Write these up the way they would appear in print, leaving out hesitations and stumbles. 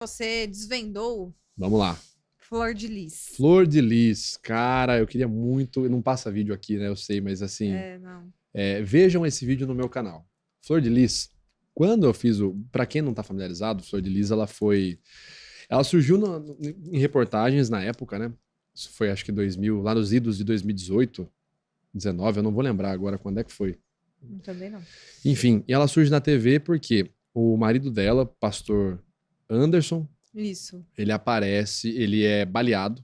Você desvendou Vamos lá. Flor de Lis. Flor de Lis. Cara, eu queria muito... Não passa vídeo aqui, né? Eu sei, mas assim... Não. Vejam esse vídeo no meu canal. Flor de Lis, quando eu fiz o... Pra quem não tá familiarizado, Flor de Lis, ela surgiu em reportagens na época, né? Isso foi, acho que 2000, lá nos idos de 2018, 19, eu não vou lembrar agora quando é que foi. Também não. Enfim, e ela surge na TV porque o marido dela, pastor Anderson, Isso. ele aparece, ele é baleado,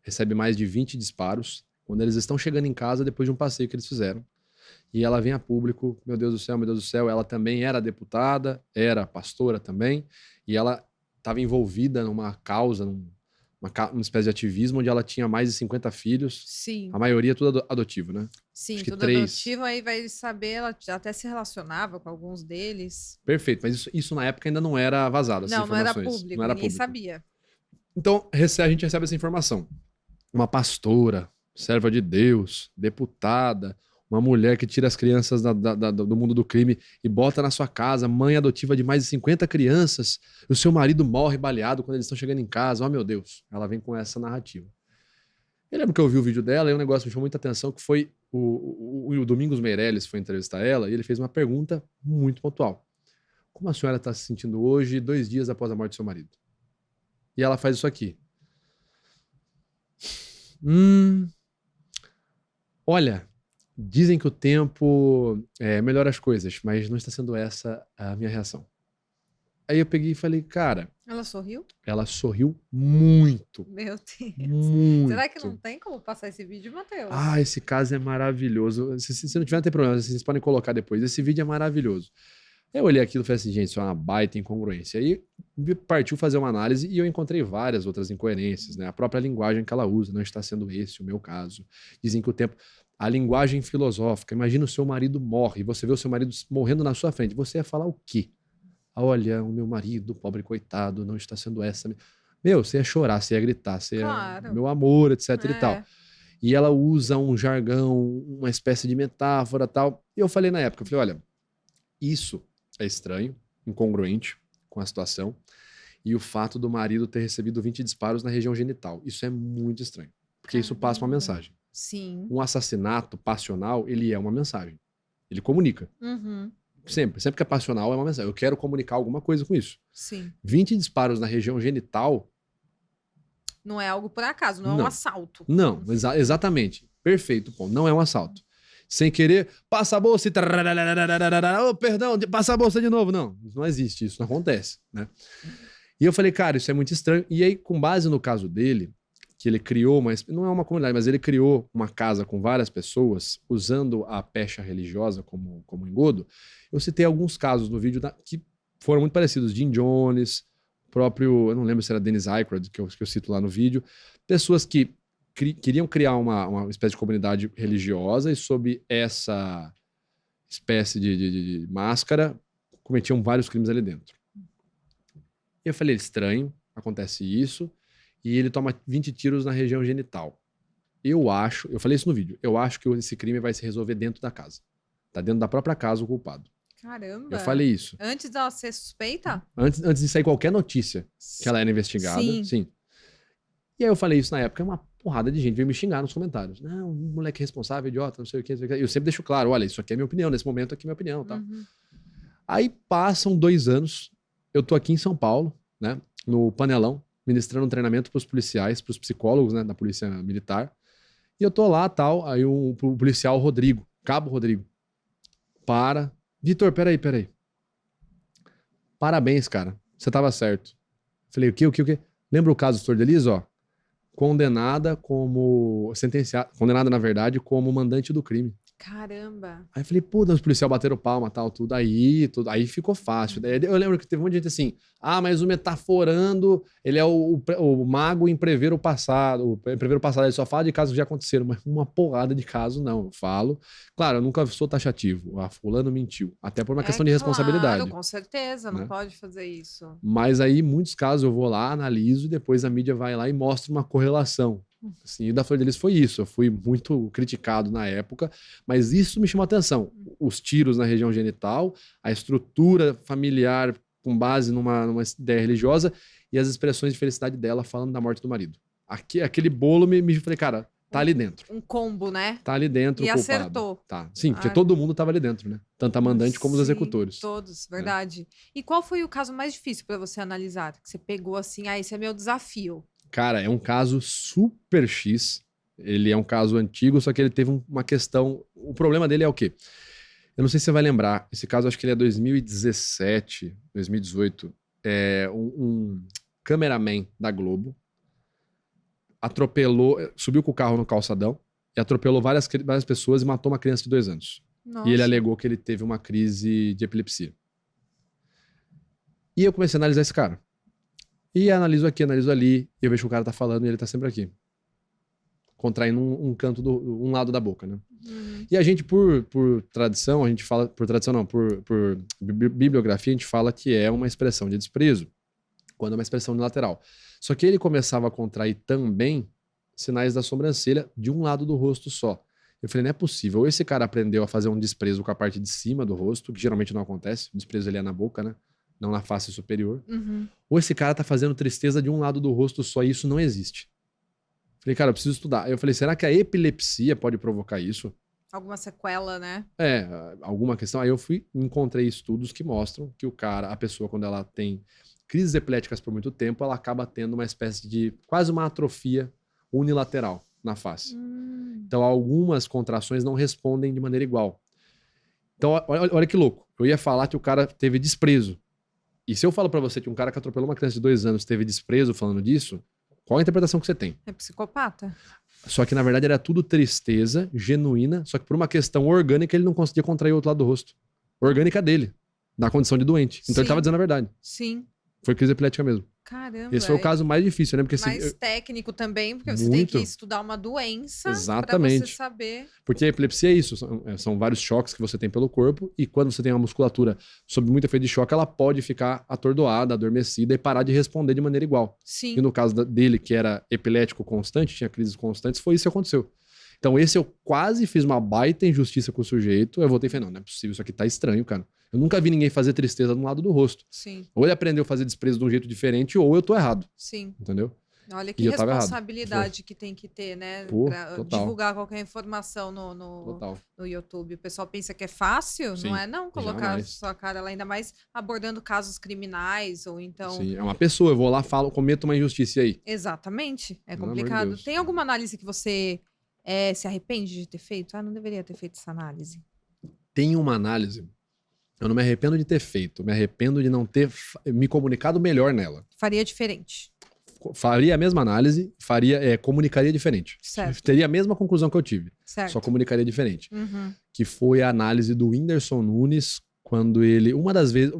recebe mais de 20 disparos, quando eles estão chegando em casa depois de um passeio que eles fizeram. E ela vem a público, meu Deus do céu, ela também era deputada, era pastora também, e ela estava envolvida numa causa, uma espécie de ativismo, onde ela tinha mais de 50 filhos. Sim. A maioria tudo adotivo, né? Sim, acho que tudo 3. adotivo, aí vai saber, ela até se relacionava com alguns deles. Perfeito, mas isso na época ainda não era vazado, essas informações. Não era público, ninguém sabia. Então, a gente recebe essa informação. Uma pastora, serva de Deus, deputada, uma mulher que tira as crianças do mundo do crime e bota na sua casa, mãe adotiva de mais de 50 crianças, e o seu marido morre baleado quando eles estão chegando em casa. Oh, meu Deus. Ela vem com essa narrativa. Eu lembro que eu vi o vídeo dela e um negócio me chamou muita atenção, que foi o Domingos Meirelles foi entrevistar ela e ele fez uma pergunta muito pontual. Como a senhora está se sentindo hoje, 2 dias após a morte do seu marido? E ela faz isso aqui. Olha, dizem que o tempo melhora as coisas, mas não está sendo essa a minha reação. Aí eu peguei e falei, cara... Ela sorriu? Ela sorriu muito. Meu Deus. Muito. Será que não tem como passar esse vídeo, Matheus? Ah, esse caso é maravilhoso. Se não tiver, não tem problema, vocês podem colocar depois. Esse vídeo é maravilhoso. Eu olhei aquilo e falei assim, gente, isso é uma baita incongruência. Aí partiu fazer uma análise e eu encontrei várias outras incoerências, né? A própria linguagem que ela usa, não está sendo esse o meu caso. Dizem que o tempo... A linguagem filosófica, imagina o seu marido morre, você vê o seu marido morrendo na sua frente, você ia falar o quê? Olha, o meu marido, pobre coitado, não está sendo essa... Meu, você ia chorar, você ia gritar, você ia... Claro. Meu amor, etc e tal. E ela usa um jargão, uma espécie de metáfora e tal. E eu falei na época, eu falei, olha, isso é estranho, incongruente com a situação. E o fato do marido ter recebido 20 disparos na região genital. Isso é muito estranho. Porque isso passa uma mensagem. Sim. Um assassinato passional, ele é uma mensagem. Ele comunica. Uhum. Sempre que é passional é uma mensagem. Eu quero comunicar alguma coisa com isso. Sim. 20 disparos na região genital... Não é algo por acaso, não é um assalto. Não, exatamente. Perfeito, ponto. Não é um assalto. Sem querer, passa a bolsa e... Oh, perdão, passa a bolsa de novo. Não existe isso, não acontece, né? E eu falei, cara, isso é muito estranho. E aí, com base no caso dele, que ele criou não é uma comunidade, mas ele criou uma casa com várias pessoas, usando a pecha religiosa como engodo. Eu citei alguns casos no vídeo que foram muito parecidos. Jim Jones, próprio, eu não lembro se era Dennis Aykroyd, que eu cito lá no vídeo. Pessoas que queriam criar uma espécie de comunidade religiosa e sob essa espécie de máscara, cometiam vários crimes ali dentro. E eu falei, estranho, acontece isso, e ele toma 20 tiros na região genital. Eu falei isso no vídeo, eu acho que esse crime vai se resolver dentro da casa. Tá dentro da própria casa o culpado. Caramba. Eu falei isso. Antes dela ser suspeita? Antes de sair qualquer notícia que ela era investigada. Sim. E aí eu falei isso na época, uma porrada de gente veio me xingar nos comentários. Não, moleque responsável, idiota, não sei o que. Eu sempre deixo claro, olha, isso aqui é minha opinião, nesse momento aqui é minha opinião. Tá? Uhum. Aí passam 2 anos, eu tô aqui em São Paulo, né, no Panelão, ministrando um treinamento pros policiais, pros psicólogos, né, da polícia militar. E eu tô lá, tal, aí o policial Rodrigo, Cabo Rodrigo, Vitor, peraí. Parabéns, cara, você tava certo. Falei, o quê? Lembra o caso do Flor de Lis, ó? Condenada, na verdade, como mandante do crime. Caramba. Aí eu falei, pô, os policiais bateram palma, tal, tudo. Aí ficou fácil. Daí eu lembro que teve um monte de gente assim, mas o metaforando, ele é o mago em prever o passado. Ele só fala de casos que já aconteceram, mas uma porrada de casos não. Eu falo. Claro, eu nunca sou taxativo. A fulano mentiu. Até por uma questão de responsabilidade. Claro, com certeza, não pode fazer isso. Mas aí, muitos casos, eu vou lá, analiso, e depois a mídia vai lá e mostra uma correlação. Assim, e da Flor de Lis foi isso. Eu fui muito criticado na época, mas isso me chamou a atenção. Os tiros na região genital, a estrutura familiar com base numa ideia religiosa e as expressões de felicidade dela falando da morte do marido. Aquele bolo me falei, cara, tá ali dentro. Um combo, né? Tá ali dentro E o culpado. acertou. Tá. Sim, porque todo mundo tava ali dentro, né? Tanto a mandante como os Sim, executores. todos, verdade. E qual foi o caso mais difícil pra você analisar? Que você pegou assim, esse é meu desafio. Cara, é um caso super X. Ele é um caso antigo, só que ele teve uma questão. O problema dele é o quê? Eu não sei se você vai lembrar. Esse caso, acho que ele é 2017, 2018. É um cameraman da Globo atropelou, subiu com o carro no calçadão e atropelou várias pessoas e matou uma criança de 2 anos. Nossa. E ele alegou que ele teve uma crise de epilepsia. E eu comecei a analisar esse cara. E analiso aqui, analiso ali, e eu vejo que o cara tá falando e ele tá sempre aqui. Contraindo um lado da boca, né? E a gente, por tradição, a gente fala... Por tradição não, por bibliografia, a gente fala que é uma expressão de desprezo, quando é uma expressão unilateral. Só que ele começava a contrair também sinais da sobrancelha de um lado do rosto só. Eu falei, não é possível. Ou esse cara aprendeu a fazer um desprezo com a parte de cima do rosto, que geralmente não acontece. O desprezo ele é na boca, né? Não na face superior. Ou esse cara tá fazendo tristeza de um lado do rosto só e isso não existe. Falei, cara, eu preciso estudar. Aí eu falei, será que a epilepsia pode provocar isso? Alguma sequela, né? É, alguma questão. Aí eu encontrei estudos que mostram que a pessoa, quando ela tem crises epiléticas por muito tempo, ela acaba tendo uma espécie de, quase uma atrofia unilateral na face. Então, algumas contrações não respondem de maneira igual. Então, olha que louco. Eu ia falar que o cara teve desprezo. E se eu falo pra você que um cara que atropelou uma criança de 2 anos teve desprezo falando disso, qual a interpretação que você tem? É psicopata. Só que, na verdade, era tudo tristeza genuína, só que por uma questão orgânica ele não conseguia contrair o outro lado do rosto. Orgânica dele, na condição de doente. Então ele tava dizendo a verdade. Sim. Foi crise epilética mesmo. Caramba. Esse foi o caso mais difícil, né? Porque, mais técnico também, porque você tem que estudar uma doença para você saber. Porque a epilepsia é isso, são vários choques que você tem pelo corpo e quando você tem uma musculatura sob muito efeito de choque, ela pode ficar atordoada, adormecida e parar de responder de maneira igual. Sim. E no caso dele, que era epilético constante, tinha crises constantes, foi isso que aconteceu. Então esse eu quase fiz uma baita injustiça com o sujeito, eu voltei e falei, não é possível, isso aqui tá estranho, cara. Eu nunca vi ninguém fazer tristeza de um lado do rosto. Sim. Ou ele aprendeu a fazer desprezo de um jeito diferente, ou eu tô errado. Sim. Entendeu? Olha que responsabilidade que tem que ter, né? Pô, pra divulgar qualquer informação no YouTube. O pessoal pensa que é fácil, Sim, não é não colocar sua cara lá, ainda mais abordando casos criminais ou então... Sim, é uma pessoa, eu vou lá, falo, cometo uma injustiça aí. Exatamente, é complicado. Tem alguma análise que você se arrepende de ter feito? Ah, não deveria ter feito essa análise. Tem uma análise... Eu não me arrependo de ter feito, me arrependo de não ter me comunicado melhor nela. Faria diferente. Faria a mesma análise, comunicaria diferente. Certo. Teria a mesma conclusão que eu tive. Certo. Só comunicaria diferente. Que foi a análise do Whindersson Nunes, quando ele...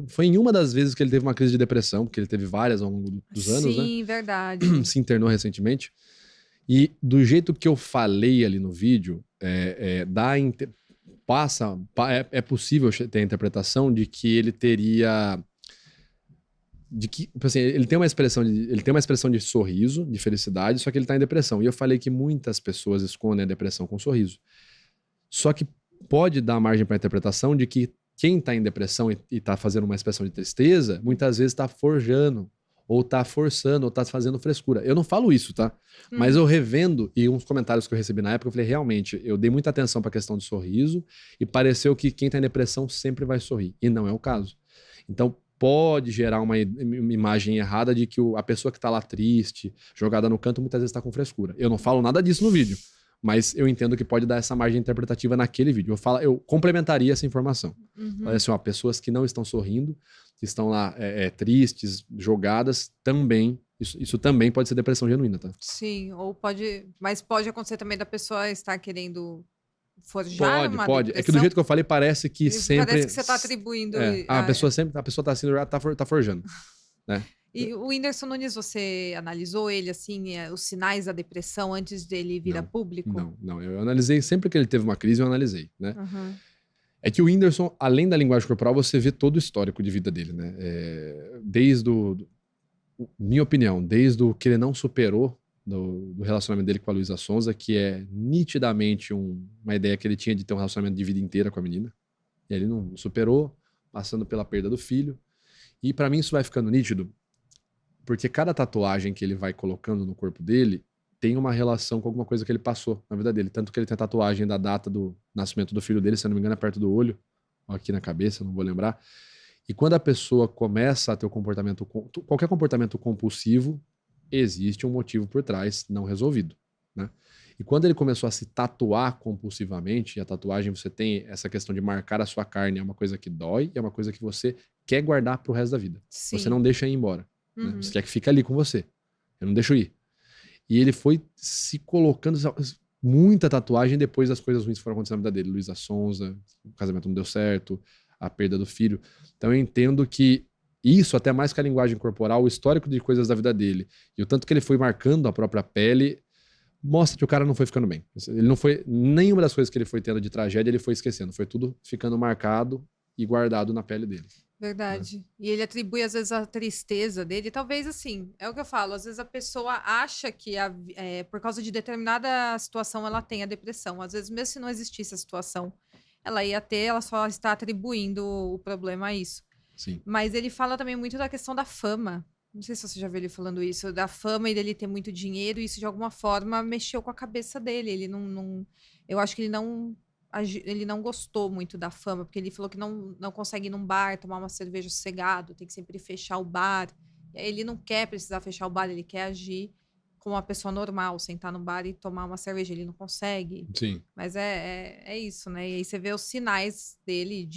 Foi em uma das vezes que ele teve uma crise de depressão, porque ele teve várias ao longo dos anos, né? Sim, verdade. Se internou recentemente. E do jeito que eu falei ali no vídeo, é possível ter a interpretação de que ele teria... assim, ele tem uma expressão de sorriso, de felicidade, só que ele tá em depressão. E eu falei que muitas pessoas escondem a depressão com sorriso. Só que pode dar margem para a interpretação de que quem tá em depressão e tá fazendo uma expressão de tristeza, muitas vezes tá forjando, ou tá forçando, ou tá fazendo frescura. Eu não falo isso, tá? Mas eu revendo, e uns comentários que eu recebi na época, eu falei, realmente, eu dei muita atenção pra questão do sorriso, e pareceu que quem tá em depressão sempre vai sorrir. E não é o caso. Então, pode gerar uma imagem errada de que a pessoa que tá lá triste, jogada no canto, muitas vezes tá com frescura. Eu não falo nada disso no vídeo, mas eu entendo que pode dar essa margem eu naquele vídeo. Eu complementaria essa informação. Olha assim, pessoas que não estão sorrindo, que estão lá tristes, jogadas, também, isso também pode ser depressão genuína, tá? Sim, mas pode acontecer também da pessoa estar querendo forjar uma pode. depressão. É que do jeito que eu falei, parece que sempre... Parece que você tá atribuindo... a pessoa tá sendo tá forjando, né? E o Whindersson Nunes, você analisou ele, assim, os sinais da depressão antes dele vir a público? Não. Eu analisei, sempre que ele teve uma crise, eu analisei, né? É que o Whindersson, além da linguagem corporal, você vê todo o histórico de vida dele, né? Minha opinião, desde o que ele não superou do relacionamento dele com a Luísa Sonza, que é nitidamente uma ideia que ele tinha de ter um relacionamento de vida inteira com a menina. E ele não superou, passando pela perda do filho. E pra mim isso vai ficando nítido Porque cada tatuagem que ele vai colocando no corpo dele tem uma relação com alguma coisa que ele passou na vida dele. Tanto que ele tem a tatuagem da data do nascimento do filho dele, se eu não me engano, é perto do olho, ou aqui na cabeça, não vou lembrar. E quando a pessoa começa a ter o comportamento, qualquer comportamento compulsivo, existe um motivo por trás não resolvido, né? E quando ele começou a se tatuar compulsivamente, e a tatuagem você tem essa questão de marcar a sua carne, é uma coisa que dói, é uma coisa que você quer guardar pro resto da vida. Sim. Você não deixa ir embora, né? Uhum. Você quer que fique ali com você. Eu não deixo ir. E ele foi se colocando muita tatuagem depois das coisas ruins que foram acontecendo na vida dele. Luísa Sonza, o casamento não deu certo, a perda do filho. Então eu entendo que isso, até mais que a linguagem corporal, o histórico de coisas da vida dele, e o tanto que ele foi marcando a própria pele, mostra que o cara não foi ficando bem. Ele não foi, nenhuma das coisas que ele foi tendo de tragédia, ele foi esquecendo. Foi tudo ficando marcado e guardado na pele dele. Verdade. E ele atribui, às vezes, a tristeza dele. Talvez, assim, é o que eu falo. Às vezes a pessoa acha que por causa de determinada situação ela tem a depressão. Às vezes, mesmo se não existisse a situação, ela ia ter, ela só está atribuindo o problema a isso. Sim. Mas ele fala também muito da questão da fama. Não sei se você já viu ele falando isso, da fama e dele ter muito dinheiro. E isso, de alguma forma, mexeu com a cabeça dele. Ele eu acho que ele não gostou muito da fama, porque ele falou que não consegue ir num bar, tomar uma cerveja sossegado, tem que sempre fechar o bar. E aí ele não quer precisar fechar o bar, ele quer agir como uma pessoa normal, sentar no bar e tomar uma cerveja. Ele não consegue. Sim. Mas é isso, né? E aí você vê os sinais dele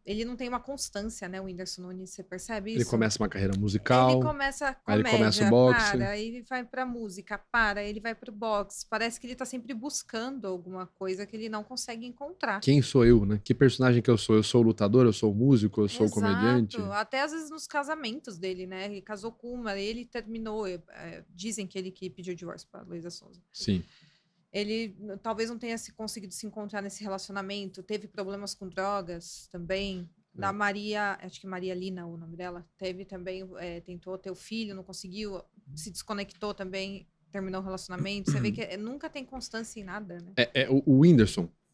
ele não tem uma constância, né, o Whindersson Nunes, você percebe isso? Ele começa uma carreira musical. Ele começa a aí comédia, ele começa o boxe. aí ele vai pra música, aí ele vai pro boxe. Parece que ele tá sempre buscando alguma coisa que ele não consegue encontrar. Quem sou eu, né? Que personagem que eu sou? Eu sou o lutador, eu sou o músico, eu sou o comediante? Até às vezes nos casamentos dele, né? Ele casou com uma, ele terminou. Dizem que ele que pediu divórcio pra Luísa Sonza. Sim. Ele talvez não tenha conseguido se encontrar nesse relacionamento, teve problemas com drogas também. Da Maria, acho que Maria Lina, o nome dela, teve também, tentou ter o filho, não conseguiu, se desconectou também, terminou o relacionamento. Você vê que nunca tem constância em nada, né? O Whindersson,